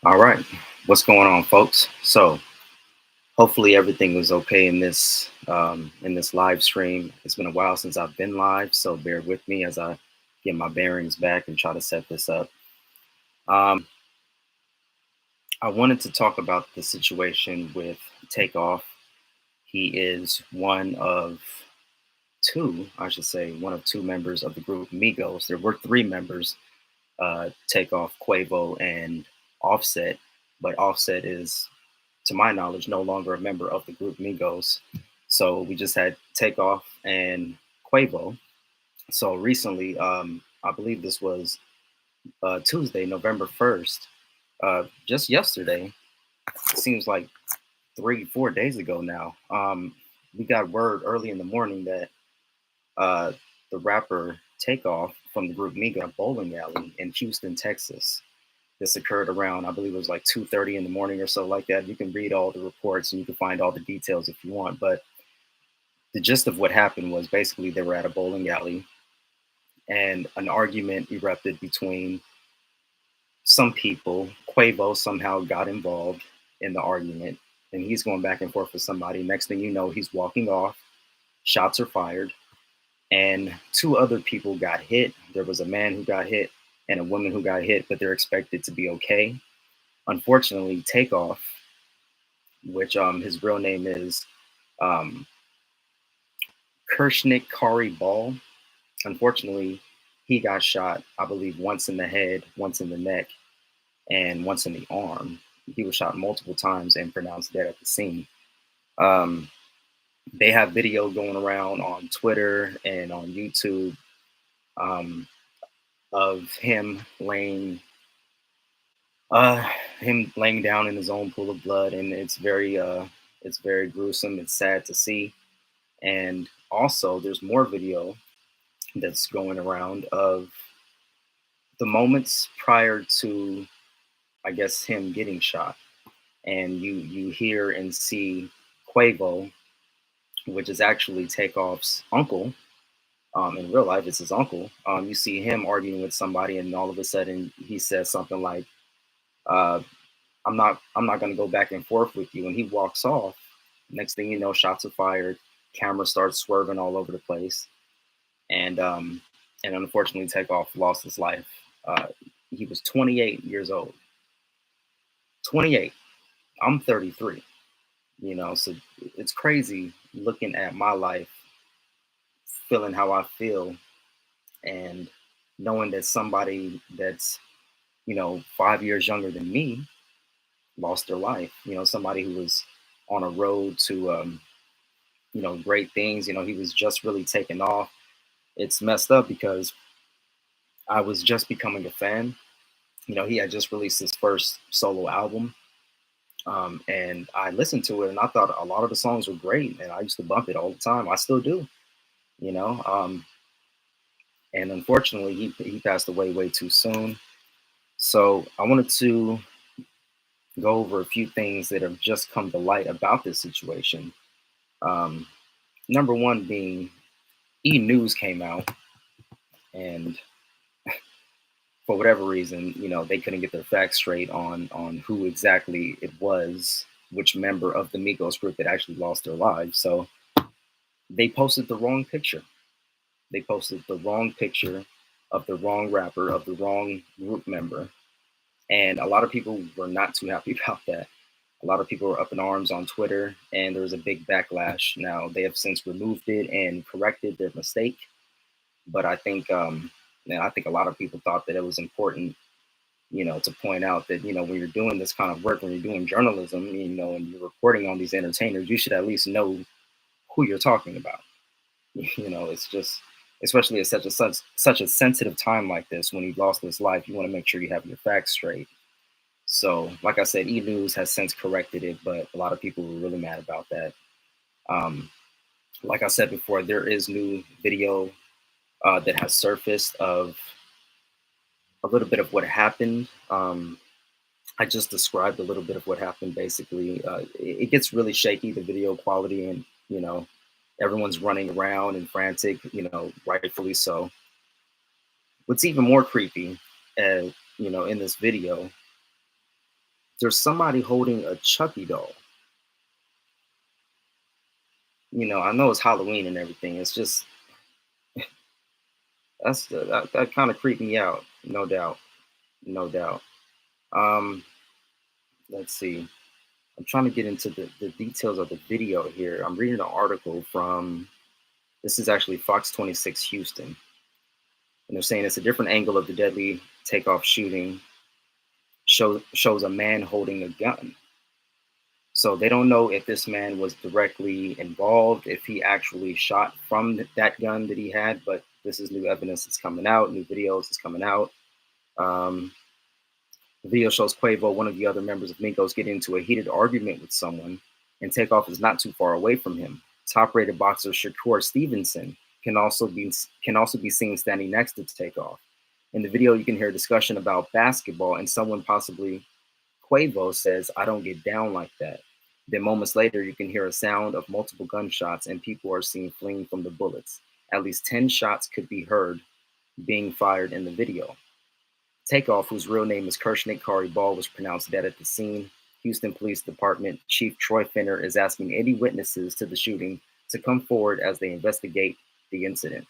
All right, what's going on, folks? So hopefully everything was okay in this live stream. It's been a while since I've been live, so bear with me as I get my bearings back and try to set this up. Um, I wanted to talk about the situation with Takeoff. He is one of two, I should say, one of two members of the group Migos. There were three members: Takeoff, Quavo, and Offset. But Offset is, to my knowledge, no longer a member of the group Migos. So we just had Takeoff and Quavo. So recently, I believe this was Tuesday, November 1st, just yesterday, it seems like 3, 4 days ago now, we got word early in the morning that uh, the rapper Takeoff from the group Migos bowling alley in Houston, Texas. This occurred around, I believe it was like 2:30 in the morning or so like that. You can read all the reports and you can find all the details if you want. But the gist of what happened was basically they were at a bowling alley and an argument erupted between some people. Quavo somehow got involved in the argument and he's going back and forth with somebody. Next thing you know, he's walking off, shots are fired, and two other people got hit. There was a man who got hit and a woman who got hit, but they're expected to be okay. Unfortunately, Takeoff, which his real name is um, Kershnik Kari Ball. Unfortunately, he got shot, I believe, once in the head, once in the neck, and once in the arm. He was shot multiple times and pronounced dead at the scene. Um, they have video going around on Twitter and on YouTube um, of uh, him laying down in his own pool of blood, and it's very gruesome. It's sad to see. And also, there's more video that's going around of the moments prior to, I guess, him getting shot. And you hear and see Quavo, which is actually Takeoff's uncle. In real life, it's his uncle. You see him arguing with somebody, and all of a sudden he says something like, uh, I'm not going to go back and forth with you," and he walks off. Next thing you know, shots are fired, camera starts swerving all over the place, and unfortunately, Takeoff lost his life. Uh, he was 28 years old. 28. I'm 33. So it's crazy looking at my life, feeling how I feel, and knowing that somebody that's 5 years younger than me lost their life. Somebody who was on a road to great things. He was just really taking off. It's messed up because I was just becoming a fan. He had just released his first solo album, and I listened to it, and I thought a lot of the songs were great, and I used to bump it all the time. I still do, you know. And unfortunately, he passed away way too soon. So I wanted to go over a few things that have just come to light about this situation. Um, Number one being E News came out, and for whatever reason, they couldn't get their facts straight on who exactly it was, which member of the Migos group that actually lost their lives. So they posted the wrong picture. They posted the wrong picture of the wrong rapper, of the wrong group member. And a lot of people were not too happy about that. A lot of people were up in arms on Twitter, and there was a big backlash. Now, they have since removed it and corrected their mistake. But I think a lot of people thought that it was important, to point out that, when you're doing this kind of work, when you're doing journalism, and you're reporting on these entertainers, you should at least know who you're talking about. It's just, especially at such a sensitive time like this, when he lost his life, you want to make sure you have your facts straight. So, like I said, E News has since corrected it, but a lot of people were really mad about that. Um, like I said before, there is new video that has surfaced of a little bit of what happened. I just described a little bit of what happened. Basically, it gets really shaky, the video quality, and everyone's running around and frantic. Rightfully so. What's even more creepy, in this video, there's somebody holding a Chucky doll. I know it's Halloween and everything. It's just that kind of creeped me out, no doubt, no doubt. Um, let's see. I'm trying to get into the details of the video here. I'm reading an article from this is actually Fox 26 Houston, and they're saying it's a different angle of the deadly takeoff shooting. Shows a man holding a gun. So they don't know if this man was directly involved, if he actually shot from that gun that he had, but this is new evidence that's coming out, new videos that's coming out. Um, the video shows Quavo, one of the other members of Migos, get into a heated argument with someone, and Takeoff is not too far away from him. Top-rated boxer Shakur Stevenson can also be seen standing next to Takeoff. In the video, you can hear a discussion about basketball, and someone, possibly Quavo, says, "I don't get down like that." Then moments later, you can hear a sound of multiple gunshots, and people are seen fleeing from the bullets. At least 10 shots could be heard being fired in the video. Takeoff, whose real name is Kershnik Kari Ball, was pronounced dead at the scene. Houston Police Department Chief Troy Finner is asking any witnesses to the shooting to come forward as they investigate the incident.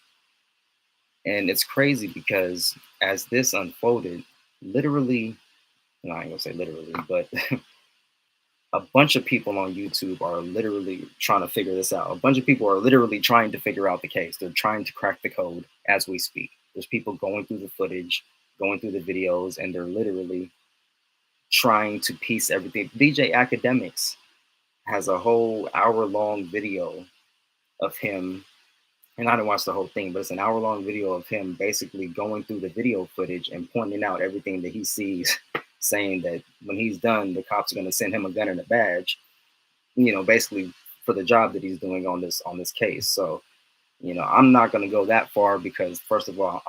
And it's crazy because as this unfolded, literally, no, I ain't gonna say literally, but a bunch of people on YouTube are literally trying to figure this out. A bunch of people are literally trying to figure out the case. They're trying to crack the code as we speak. There's people going through the footage, going through the videos, and they're literally trying to piece everything. DJ Academics has a whole hour-long video of him, and I didn't watch the whole thing, but it's an hour-long video of him basically going through the video footage and pointing out everything that he sees, saying that when he's done, the cops are going to send him a gun and a badge, basically for the job that he's doing on this case. So, I'm not going to go that far because first of all,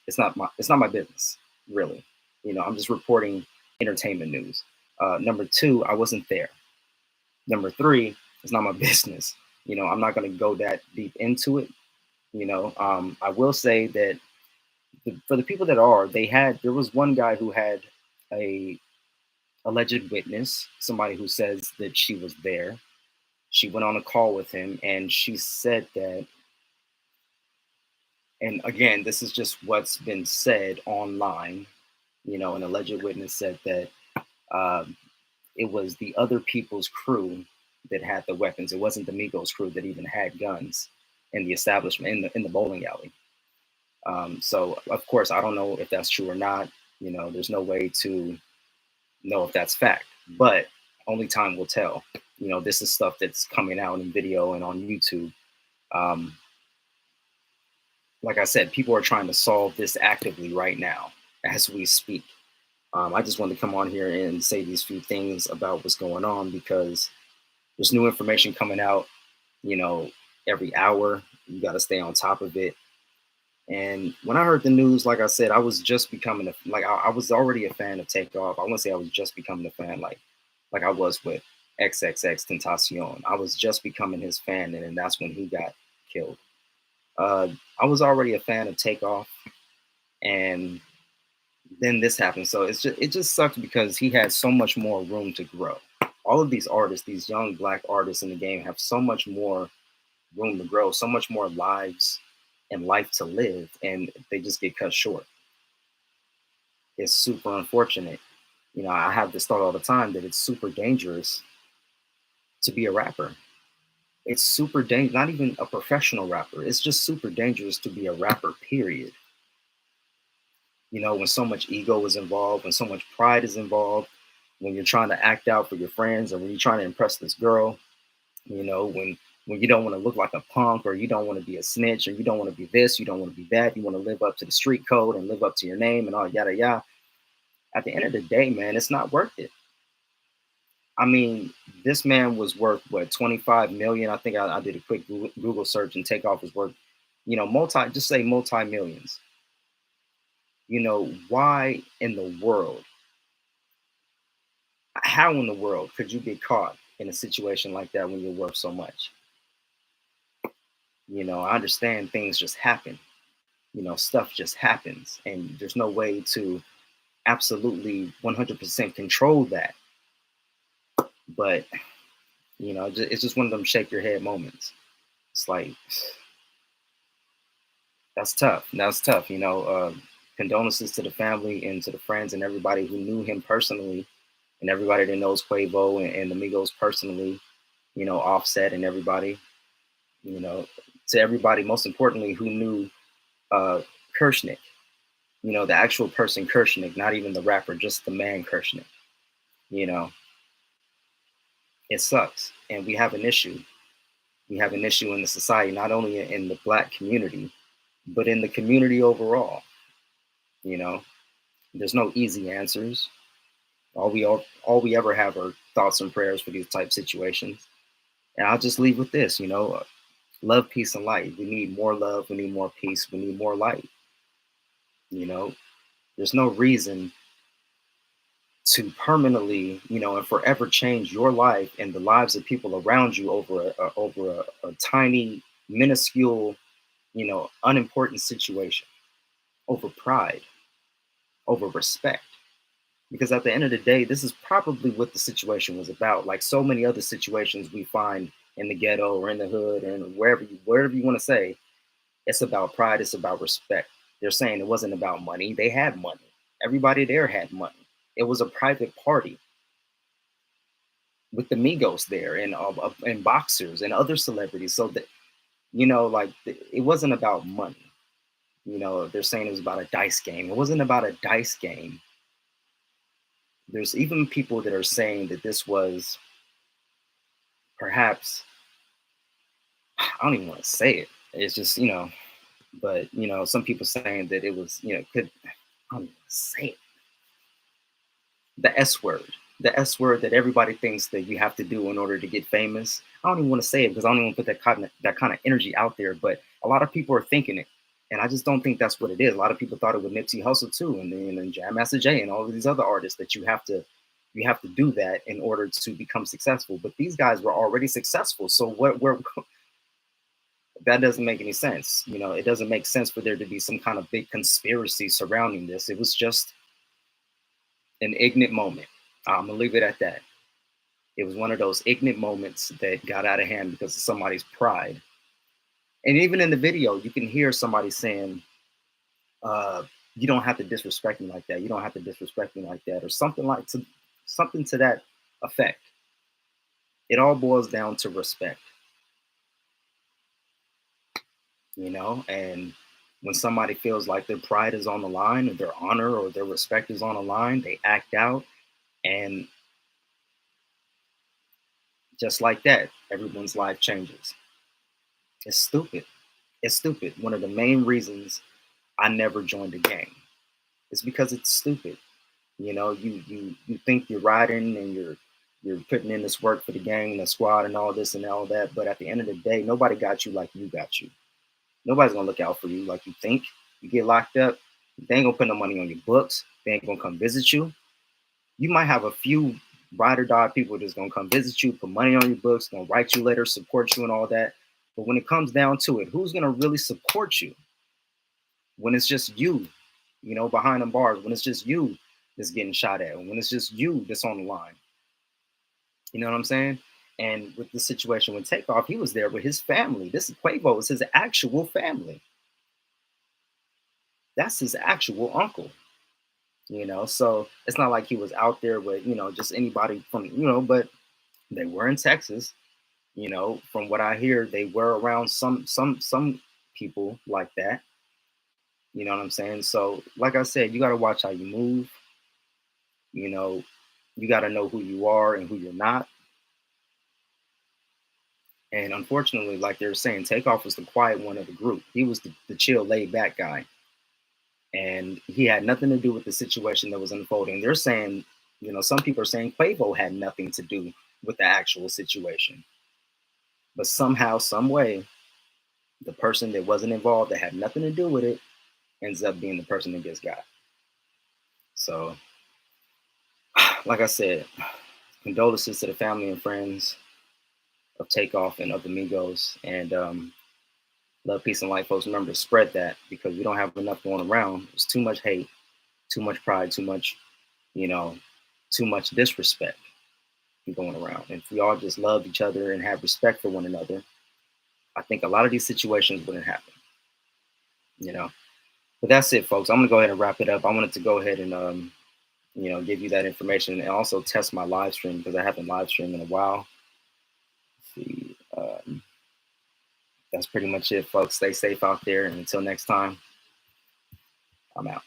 it's not my business, really. I'm just reporting entertainment news. Number two, I wasn't there. Number three, it's not my business. I'm not going to go that deep into it. I will say that for the people that are, there was one guy who had a alleged witness, somebody who says that she was there. She went on a call with him and she said that, and again, this is just what's been said online. An alleged witness said that it was the other people's crew that had the weapons. It wasn't the Migos crew that even had guns in the establishment, in the bowling alley. So of course, I don't know if that's true or not. There's no way to know if that's fact, but only time will tell. This is stuff that's coming out in video and on YouTube. Like I said, people are trying to solve this actively right now as we speak. I just wanted to come on here and say these few things about what's going on because there's new information coming out, every hour. You got to stay on top of it. And when I heard the news, like I said, I was just becoming I was already a fan of Takeoff. I wouldn't say I was just becoming a fan like I was with XXX Tentacion. I was just becoming his fan, and then that's when he got killed. I was already a fan of Takeoff, and then this happened. So it just sucked because he had so much more room to grow. All of these artists, these young Black artists in the game, have so much more room to grow, so much more lives and life to live, and they just get cut short. It's super unfortunate. I have this thought all the time that it's super dangerous to be a rapper. It's super dangerous, not even a professional rapper. It's just super dangerous to be a rapper, period. When so much ego is involved, when so much pride is involved, when you're trying to act out for your friends, or when you're trying to impress this girl, when you don't want to look like a punk, or you don't want to be a snitch, or you don't want to be this, you don't want to be that, you want to live up to the street code and live up to your name and all yada yada. At the end of the day, man, it's not worth it. I mean, this man was worth what, 25 million? I think I did a quick Google search, and Takeoff was worth, just say multi-millions. Why in the world? How in the world could you get caught in a situation like that when you're worth so much? I understand things just happen. Stuff just happens, and there's no way to absolutely 100% control that. But it's just one of them shake your head moments. It's like that's tough. That's tough. Condolences to the family and to the friends and everybody who knew him personally, and everybody that knows Quavo and the Migos personally. Offset and everybody. You know, to everybody, most importantly, who knew uh, Kershnick. The actual person Kershnick, not even the rapper, just the man Kershnick. You know, it sucks, and we have an issue. We have an issue in the society, not only in the black community, but in the community overall. You know, there's no easy answers. All we ever have are thoughts and prayers for these type situations. And I'll just leave with this. Love, peace, and light. We need more love. We need more peace. We need more light. You know, there's no reason to permanently, and forever change your life and the lives of people around you over a tiny, minuscule, unimportant situation, over pride, over respect. Because at the end of the day, this is probably what the situation was about. Like so many other situations we find in the ghetto or in the hood and wherever you want to say, it's about pride, it's about respect. They're saying it wasn't about money. They had money. Everybody there had money. It was a private party with the Migos there and boxers and other celebrities. So that it wasn't about money. They're saying it was about a dice game. It wasn't about a dice game. There's even people that are saying that this was perhaps, I don't even want to say it. It's just, but some people saying that it was, could, I don't even say it. The S word, the S word that everybody thinks that you have to do in order to get famous. I don't even want to say it because I don't even put that kind of energy out there. But a lot of people are thinking it, and I just don't think that's what it is. A lot of people thought it with Nipsey Hussle too, and Jam Master Jay and all of these other artists that you have to do that in order to become successful. But these guys were already successful, so what that doesn't make any sense. It doesn't make sense for there to be some kind of big conspiracy surrounding this. It was just an ignorant moment. I'm gonna leave it at that. It was one of those ignorant moments that got out of hand because of somebody's pride. And even in the video, you can hear somebody saying, "You don't have to disrespect me like that. You don't have to disrespect me like that," or something to that effect. It all boils down to respect, and when somebody feels like their pride is on the line, or their honor or their respect is on the line, they act out, and just like that, everyone's life changes. It's stupid. It's stupid. One of the main reasons I never joined a gang is because it's stupid. You think you're riding and you're putting in this work for the gang, the squad, and all this and all that, but at the end of the day, nobody got you like you got you. Nobody's gonna look out for you like you think. You get locked up, they ain't gonna put no money on your books. They ain't gonna come visit you. You might have a few ride or die people that's gonna come visit you, put money on your books, gonna write you letters, support you, and all that. But when it comes down to it, who's gonna really support you when it's just you, behind the bars? When it's just you that's getting shot at, when it's just you that's on the line. You know what I'm saying? And with the situation with Takeoff, he was there with his family. This is Quavo, is his actual family. That's his actual uncle. So it's not like he was out there with just anybody from but they were in Texas. From what I hear, they were around some people like that. You know what I'm saying? So like I said, you got to watch how you move. you know you got to know who you are and who you're not. And unfortunately, like they were saying, Takeoff was the quiet one of the group. He was the chill, laid back guy, and he had nothing to do with the situation that was unfolding. They're saying, some people are saying Quavo had nothing to do with the actual situation, but somehow, some way, the person that wasn't involved, that had nothing to do with it, ends up being the person that gets got. So, like I said, condolences to the family and friends of Takeoff and of the Migos, and love, peace, and light, folks. Remember to spread that because we don't have enough going around. There's too much hate, too much pride, you know, too much disrespect. going around. And if we all just loved each other and have respect for one another, I think a lot of these situations wouldn't happen, you know. But that's it, folks. I'm gonna go ahead and wrap it up. I wanted to go ahead and give you that information and also test my live stream because I haven't live streamed in a while. Let's see, that's pretty much it, folks. Stay safe out there, and until next time, I'm out.